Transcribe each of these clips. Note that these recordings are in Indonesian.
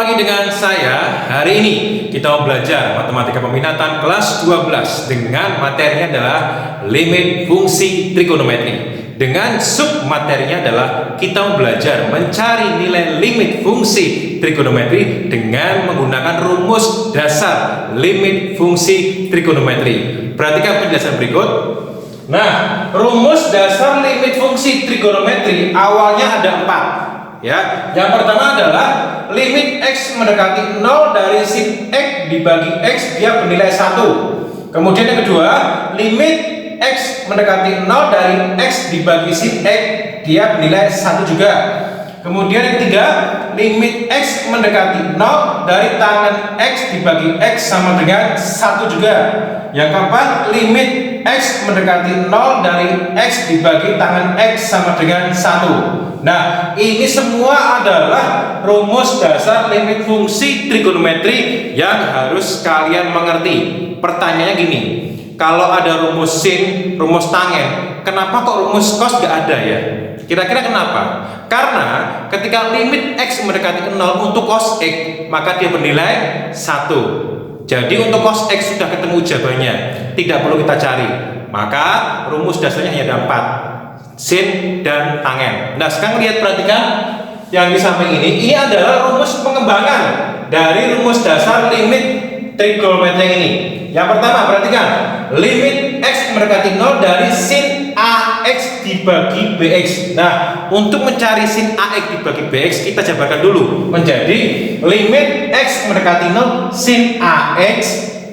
lagi dengan saya. Hari ini kita mau belajar matematika peminatan kelas 12 dengan materinya adalah limit fungsi trigonometri. Dengan sub materinya adalah kita mau belajar mencari nilai limit fungsi trigonometri dengan menggunakan rumus dasar limit fungsi trigonometri. Perhatikan penjelasan berikut. Nah, rumus dasar limit fungsi trigonometri awalnya ada 4. Ya, yang pertama adalah limit x mendekati 0 dari sin x dibagi x dia bernilai 1. Kemudian yang kedua, limit x mendekati 0 dari x dibagi sin x dia bernilai 1 juga. Kemudian yang ketiga, limit x mendekati 0 dari tangan x dibagi x sama dengan 1 juga. Yang keempat, limit x mendekati 0 dari x dibagi tangan x sama dengan 1. Nah, ini semua adalah rumus dasar limit fungsi trigonometri yang harus kalian mengerti. Pertanyaannya gini, kalau ada rumus sin, rumus tangen, kenapa kok rumus cos gak ada ya? Kira-kira kenapa? Karena ketika limit x mendekati 0 untuk cos x, maka dia bernilai 1. Jadi untuk cos x sudah ketemu jawabannya, tidak perlu kita cari. Maka rumus dasarnya hanya ada 4, sin dan tangen. Nah, sekarang perhatikan yang di samping ini adalah rumus pengembangan dari rumus dasar limit trigonometri ini. Yang pertama, perhatikan, limit x mendekati 0 dari sin ax dibagi bx. Nah, untuk mencari sin ax dibagi bx, kita jabarkan dulu menjadi limit x mendekati 0 sin ax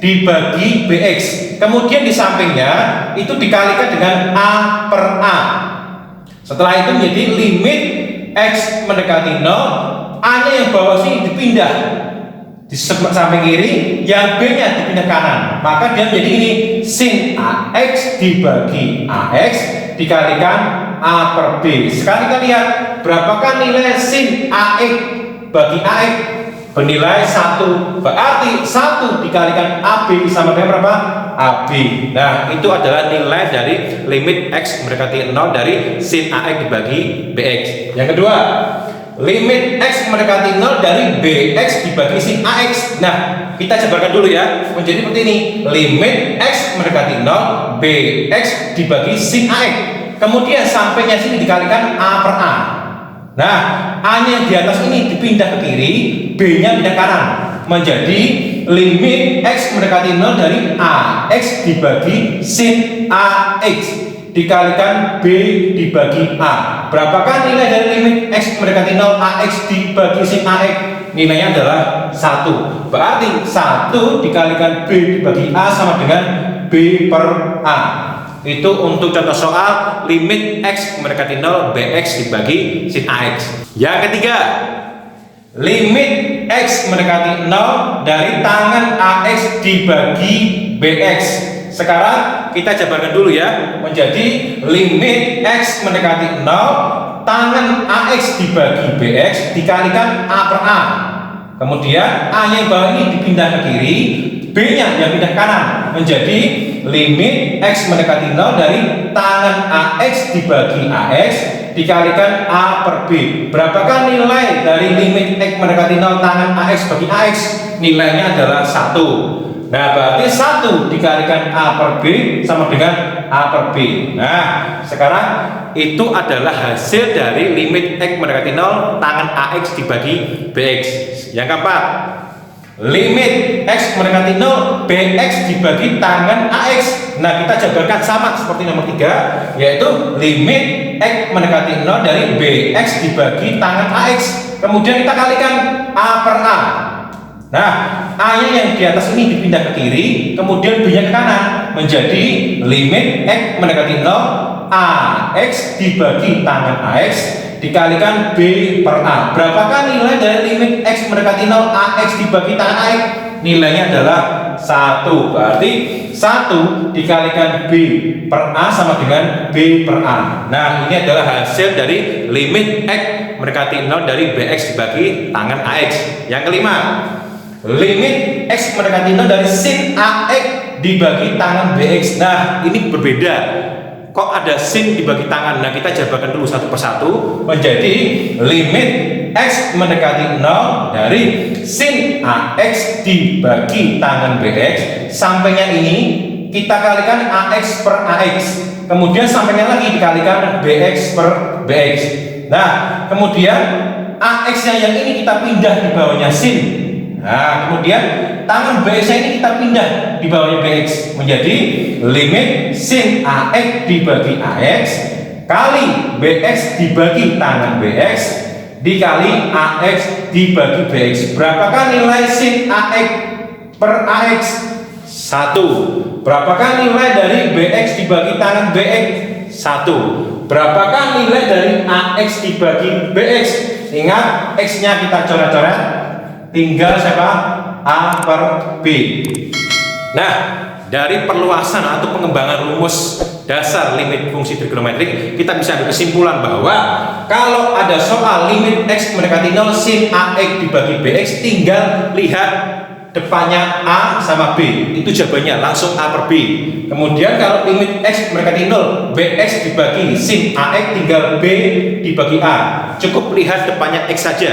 dibagi bx. Kemudian di sampingnya itu dikalikan dengan a per a. Setelah itu menjadi limit x mendekati 0, a-nya yang bawah sini dipindah di samping kiri, yang b-nya dipindah kanan, maka dia menjadi ini sin ax dibagi ax dikalikan a per b. Sekarang kita lihat berapakah nilai sin ax bagi ax, bernilai 1. Berarti 1 dikalikan ab sama dengan berapa? AB. Nah, itu adalah nilai dari limit x mendekati 0 dari sin ax dibagi bx. Yang kedua, limit x mendekati 0 dari bx dibagi sin ax. Nah, kita jabarkan dulu ya, menjadi seperti ini. Limit x mendekati 0 bx dibagi sin ax. Kemudian sampainya sini dikalikan a per a. Nah, a-nya di atas ini dipindah ke kiri, b-nya pindah kanan, menjadi limit x mendekati 0 dari ax dibagi sin ax dikalikan b dibagi a. Berapakah nilai dari limit x mendekati 0 ax dibagi sin ax? Nilainya adalah 1. Berarti 1 dikalikan b dibagi a sama dengan b per a. Itu untuk contoh soal limit x mendekati 0 bx dibagi sin ax. Yang ketiga, limit x mendekati 0 dari tangan ax dibagi bx. Sekarang kita jabarkan dulu ya, menjadi limit x mendekati 0 tangan ax dibagi bx dikalikan a per a. Kemudian a yang bawah ini dipindah ke kiri, b-nya yang pindah kanan, menjadi limit x mendekati 0 dari tangan ax dibagi ax dikalikan a per b. Berapakah nilai dari limit x mendekati 0 tangan ax bagi ax? Nilainya adalah 1. Nah, berarti 1 dikalikan a per b sama dengan a per b. Nah, sekarang itu adalah hasil dari limit x mendekati 0 tangan ax dibagi bx. Yang keempat, limit x mendekati 0 bx dibagi tangan ax. Nah, kita jabarkan sama seperti nomor 3, yaitu limit x mendekati 0 dari bx dibagi tangan ax. Kemudian kita kalikan a per a. Nah, a-nya yang di atas ini dipindah ke kiri, kemudian b-nya ke kanan, menjadi limit x mendekati 0 ax dibagi tangan ax dikalikan b per a. Berapakah nilai dari limit x mendekati 0 ax dibagi tangan ax? Nilainya adalah 1. Berarti 1 dikalikan b per a sama dengan b per a. Nah, ini adalah hasil dari limit x mendekati 0 dari bx dibagi tangan ax. Yang kelima, limit x mendekati 0 dari sin ax dibagi tangan bx. Nah, ini berbeda. kok ada sin dibagi tangan. Nah, kita jabarkan dulu satu persatu menjadi limit X mendekati 0 dari sin AX dibagi tangan BX. Sampainya ini kita kalikan AX per AX, kemudian sampainya lagi dikalikan BX per BX. Nah, kemudian AX yang ini kita pindah di bawahnya sin. Nah, kemudian tangan BX ini kita pindah di bawahnya BX menjadi limit sin AX dibagi AX kali BX dibagi tangan BX dikali AX dibagi BX. Berapakah nilai sin AX per AX? 1. Berapakah nilai dari BX dibagi tangan BX? 1. Berapakah nilai dari AX dibagi BX? Ingat, X-nya kita coret-coret, tinggal siapa? A per B. Nah, dari perluasan atau pengembangan rumus dasar limit fungsi trigonometrik, kita bisa ambil kesimpulan bahwa kalau ada soal limit X mendekati 0 sin AX dibagi BX, tinggal lihat depannya A sama B, itu jawabannya langsung A per B. Kemudian kalau limit X mendekati 0 BX dibagi sin AX, tinggal B dibagi A, cukup lihat depannya X saja.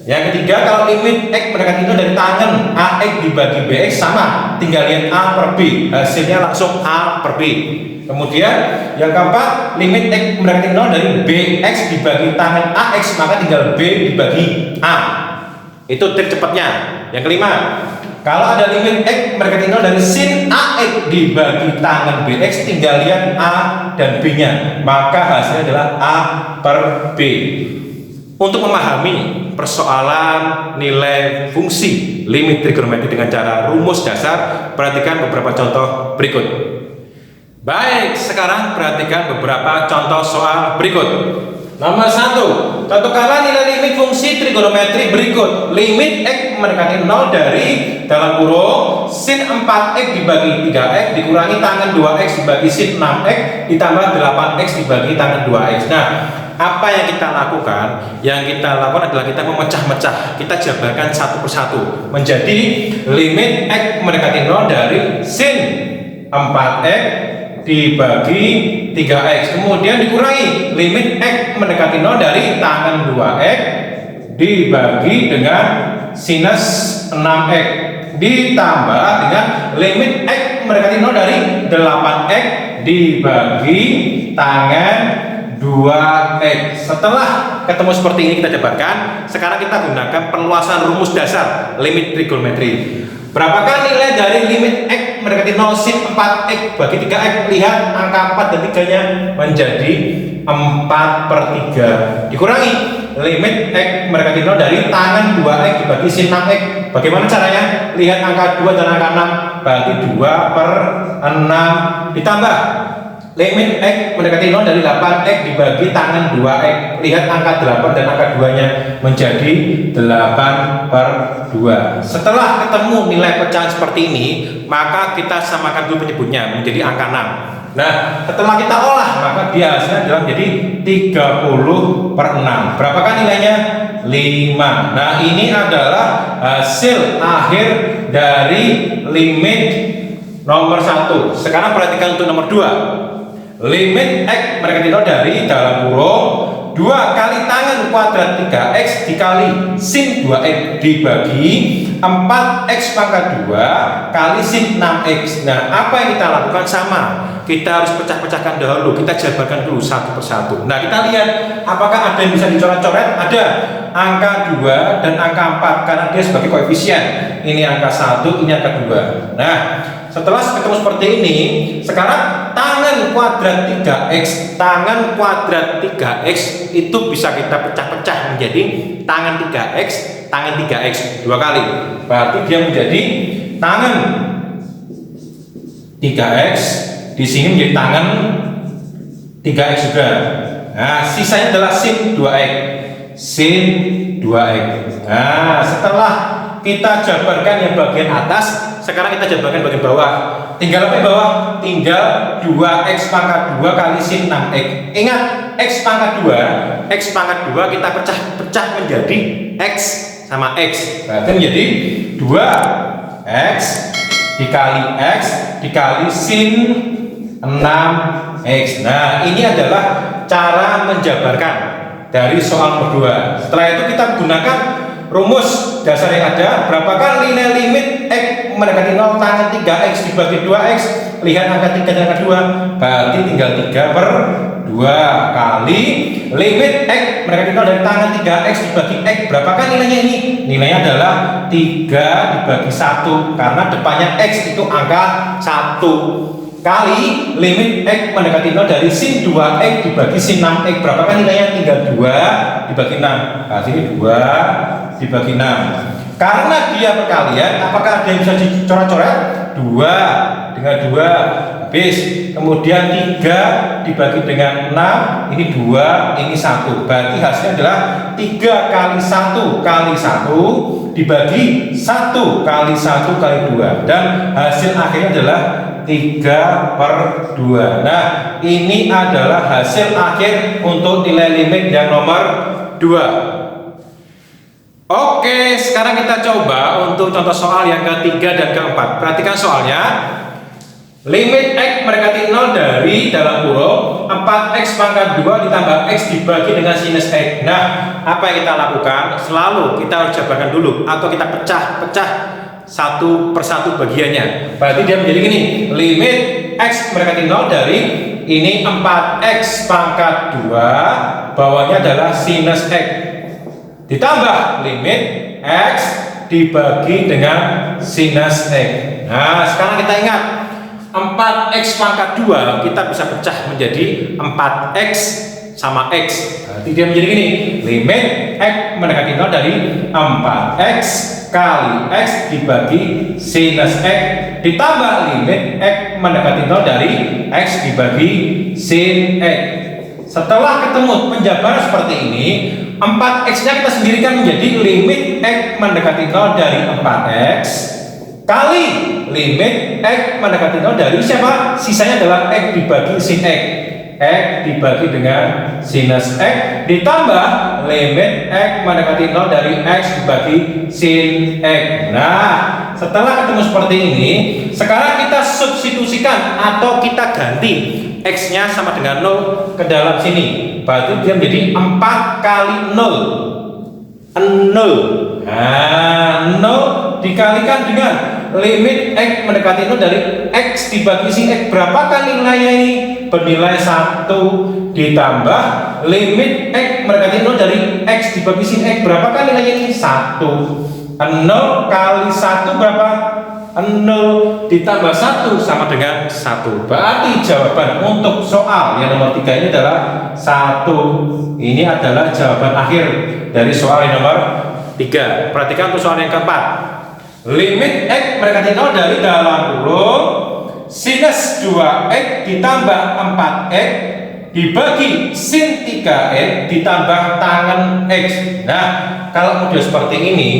Yang ketiga, kalau limit X mendekati 0 dari tangan AX dibagi BX, sama, tinggal lihat A per B, hasilnya langsung A per B. Kemudian yang keempat, limit X mendekati 0 dari BX dibagi tangan AX, maka tinggal B dibagi A. Itu trik cepatnya. Yang kelima, kalau ada limit X mendekati 0 dari sin AX dibagi tangan BX, tinggal lihat A dan B-nya, maka hasilnya adalah A per B. Untuk memahami persoalan nilai fungsi limit trigonometri dengan cara rumus dasar, perhatikan beberapa contoh berikut. Baik, sekarang perhatikan beberapa contoh soal berikut. Nomor 1, tentukanlah nilai limit fungsi trigonometri berikut. Limit X mendekati 0 dari dalam kurung sin 4X dibagi 3X dikurangi tangan 2X dibagi sin 6X ditambah 8X dibagi tangan 2X. Nah, apa yang kita lakukan? Yang kita lakukan adalah kita memecah-mecah. Kita jabarkan satu persatu menjadi limit X mendekati 0 dari sin 4X dibagi 3X, kemudian dikurangi limit X mendekati 0 dari tangan 2X dibagi dengan sinus 6X ditambah dengan limit X mendekati 0 dari 8X dibagi tangan 2X. Setelah ketemu seperti ini kita jabarkan. Sekarang kita gunakan perluasan rumus dasar limit trigonometri. Berapakah nilai dari limit X mendekati 0 sin 4X bagi 3X? Lihat angka 4 dan 3-nya menjadi 4 per 3 dikurangi limit X mendekati 0 dari tangan 2X dibagi sin 6X. Bagaimana caranya? Lihat angka 2 dan angka 6, bagi 2 per 6 ditambah limit X mendekati 0 dari 8X dibagi tangan 2X. Lihat angka 8 dan angka 2-nya menjadi 8 per 2. Setelah ketemu nilai pecahan seperti ini, maka kita samakan dulu penyebutnya menjadi angka 6. Nah, setelah kita olah, maka dia hasilnya adalah menjadi 30 per 6. Berapakah nilainya? 5. Nah, ini adalah hasil akhir dari limit nomor 1. Sekarang perhatikan untuk nomor 2. Limit X mendekati 0 dari dalam kurung 2 kali tangan kuadrat 3X dikali sin 2X dibagi 4X pangkat 2 kali sin 6X. Nah, apa yang kita lakukan? Sama, kita harus pecah-pecahkan dahulu, kita jabarkan dulu satu persatu. Nah, kita lihat apakah ada yang bisa dicoret-coret. Ada angka 2 dan angka 4 karena dia sebagai koefisien. Ini angka 1, ini angka 2. Nah, setelah ketemu seperti ini, sekarang tangan kuadrat 3X, tangan kuadrat 3X itu bisa kita pecah-pecah menjadi tangan 3X, tangan 3X 2 kali. Berarti dia menjadi tangan 3X, di sini menjadi tangan 3X juga. Nah, sisanya adalah sin 2X, sin 2X. Nah, setelah kita jabarkan yang bagian atas, sekarang kita jabarkan bagian bawah. Tinggal apa yang bawah? Tinggal 2X pangkat 2 kali sin 6X. Ingat, X pangkat 2 kita pecah-pecah menjadi X sama X. Berarti menjadi 2X dikali X dikali sin 6X. X. Nah, ini adalah cara menjabarkan dari soal nomor 2. Setelah itu kita gunakan rumus dasar yang ada. Berapakah nilai limit X mendekati 0 tangan 3X dibagi 2X? Lihat angka 3 dan angka 2. Berarti tinggal 3/2 kali limit X mendekati 0 dari tangan 3X dibagi X. Berapakah nilainya ini? Nilainya adalah 3 dibagi 1 karena depannya X itu angka 1 kali limit X mendekati 0 dari sin 2X dibagi sin 6X. Berapakah nilainya? Tinggal 2 dibagi 6. Nah, sini 2 dibagi 6. Karena dia perkalian, apakah ada yang bisa dicoret-coret? 2 dengan 2 habis. Kemudian 3 dibagi dengan 6, ini 2, ini 1. Berarti hasilnya adalah 3 kali 1 kali 1 dibagi 1 kali 1 kali 2. Dan hasil akhirnya adalah 3/2. Nah, ini adalah hasil akhir untuk nilai limit yang nomor 2. Oke, sekarang kita coba untuk contoh soal yang ketiga dan keempat. Perhatikan soalnya. Limit X mendekati 0 dari dalam kurung 4X pangkat 2 ditambah X dibagi dengan sinus X. Nah, apa yang kita lakukan? Selalu kita harus jabarkan dulu atau kita pecah-pecah satu persatu bagiannya. Berarti dia menjadi gini. Limit X mendekati 0 dari ini 4X pangkat 2, bawahnya adalah sinus X. Ditambah limit X dibagi dengan sinus X. Nah, sekarang kita ingat 4X pangkat 2 kita bisa pecah menjadi 4X sama X. Berarti dia menjadi gini. Limit X mendekati 0 dari 4X kali X dibagi sinus X ditambah limit X mendekati 0 dari X dibagi sin X. Setelah ketemu penjabaran seperti ini, 4X-nya kita sendirikan menjadi limit X mendekati 0 dari 4X kali limit X mendekati 0 dari siapa? Sisanya adalah X dibagi sin X. X dibagi dengan sinus X ditambah limit X mendekati 0 dari X dibagi sin X. Nah, setelah ketemu seperti ini, sekarang kita substitusikan atau kita ganti X-nya sama dengan 0 ke dalam sini. Berarti dia menjadi 4 kali 0. 0. Nah, 0 dikalikan dengan limit X mendekati 0 dari X dibagi sin X. Berapakah nilainya ini? Bernilai 1 ditambah limit X mendekati 0 dari X dibagi sin X. Berapakah nilainya ini? 1. 0 kali 1 berapa? 0 ditambah 1 sama dengan 1. Berarti jawaban untuk soal yang nomor 3 ini adalah 1. Ini adalah jawaban akhir dari soal yang nomor 3. Perhatikan untuk soal yang keempat. Limit X mendekati 0 dari dalam kurung sinus 2X ditambah 4X dibagi sin 3X ditambah tangan X. Nah, kalau model seperti ini,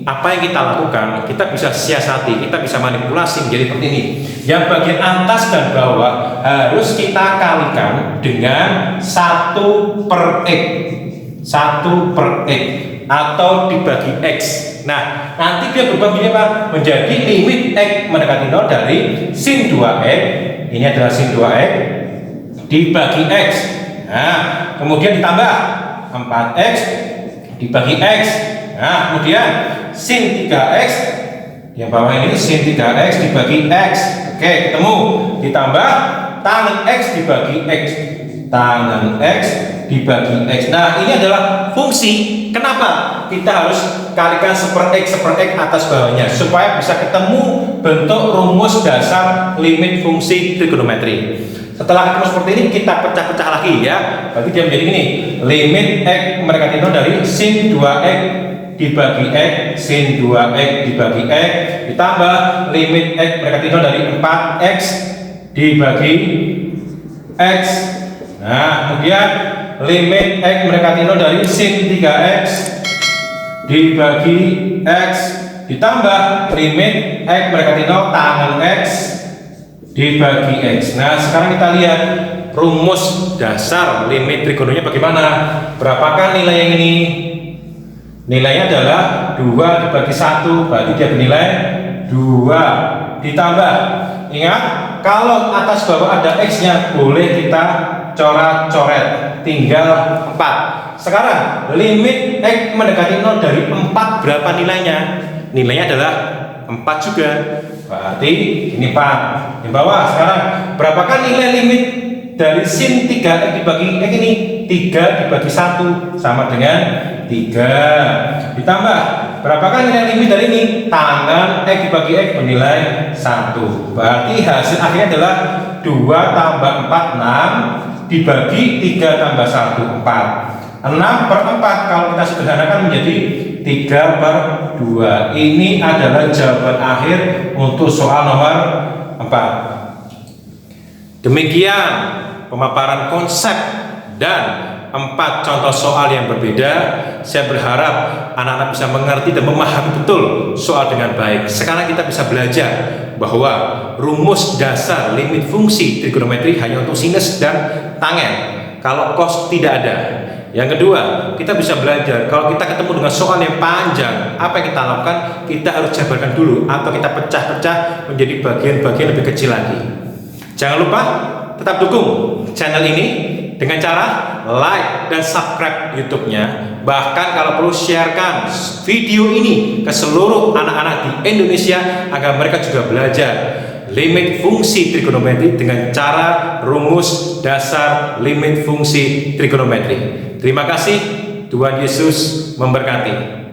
apa yang kita lakukan? Kita bisa siasati, kita bisa manipulasi menjadi seperti ini. Yang bagian atas dan bawah harus kita kalikan dengan 1/X. 1/X atau dibagi X. Nah, nanti dia berubah menjadi apa? Menjadi limit X mendekati 0 dari sin 2X. Ini adalah sin 2X dibagi X. Nah, kemudian ditambah 4X dibagi X. Nah, kemudian sin 3X yang bawah ini sin 3X dibagi X. Oke, ketemu. Ditambah tangan X dibagi X. Tangan X dibagi X. Nah, ini adalah fungsi. Kenapa kita harus kalikan 1/X atas bawahnya supaya bisa ketemu bentuk rumus dasar limit fungsi trigonometri. Setelah ketemu seperti ini, kita pecah-pecah lagi ya. Berarti dia menjadi gini. Limit X mendekati 0 dari sin 2X dibagi X, sin 2X dibagi X ditambah limit X mendekati 0 dari 4X dibagi X. Nah, kemudian limit X mendekati 0 dari sin 3X dibagi X ditambah limit X mendekati 0 tangan X dibagi X. Nah, sekarang kita lihat rumus dasar limit trigononya bagaimana. Berapakah nilai yang ini? Nilainya adalah 2 dibagi 1, berarti dia bernilai 2 ditambah Ingat, kalau atas bawah ada X-nya boleh kita coret-coret, tinggal 4. Sekarang limit X mendekati 0 dari 4 berapa nilainya? Nilainya adalah 4 juga. Berarti ini Pak. Di bawah sekarang berapakah nilai limit dari sin 3X dibagi X ini? 3 dibagi 1 sama dengan 3. Ditambah berapakah nilai limit dari ini? Tangan X dibagi X bernilai 1. Berarti hasil akhirnya adalah 2 tambah 4 6 dibagi 3 tambah 1 4. 6 per 4 kalau kita sederhanakan menjadi 3 per 2. Ini adalah jawaban akhir untuk soal nomor 4. Demikian pemaparan konsep dan 4 contoh soal yang berbeda. Saya berharap anak-anak bisa mengerti dan memahami betul soal dengan baik. Sekarang kita bisa belajar bahwa rumus dasar limit fungsi trigonometri hanya untuk sinus dan tangen. Kalau cos tidak ada. Yang kedua, kita bisa belajar kalau kita ketemu dengan soal yang panjang, apa yang kita lakukan? Kita harus jabarkan dulu atau kita pecah-pecah menjadi bagian-bagian lebih kecil lagi. Jangan lupa tetap dukung channel ini dengan cara like dan subscribe YouTube-nya. Bahkan kalau perlu sharekan video ini ke seluruh anak-anak di Indonesia agar mereka juga belajar limit fungsi trigonometri dengan cara rumus dasar limit fungsi trigonometri. Terima kasih, Tuhan Yesus memberkati.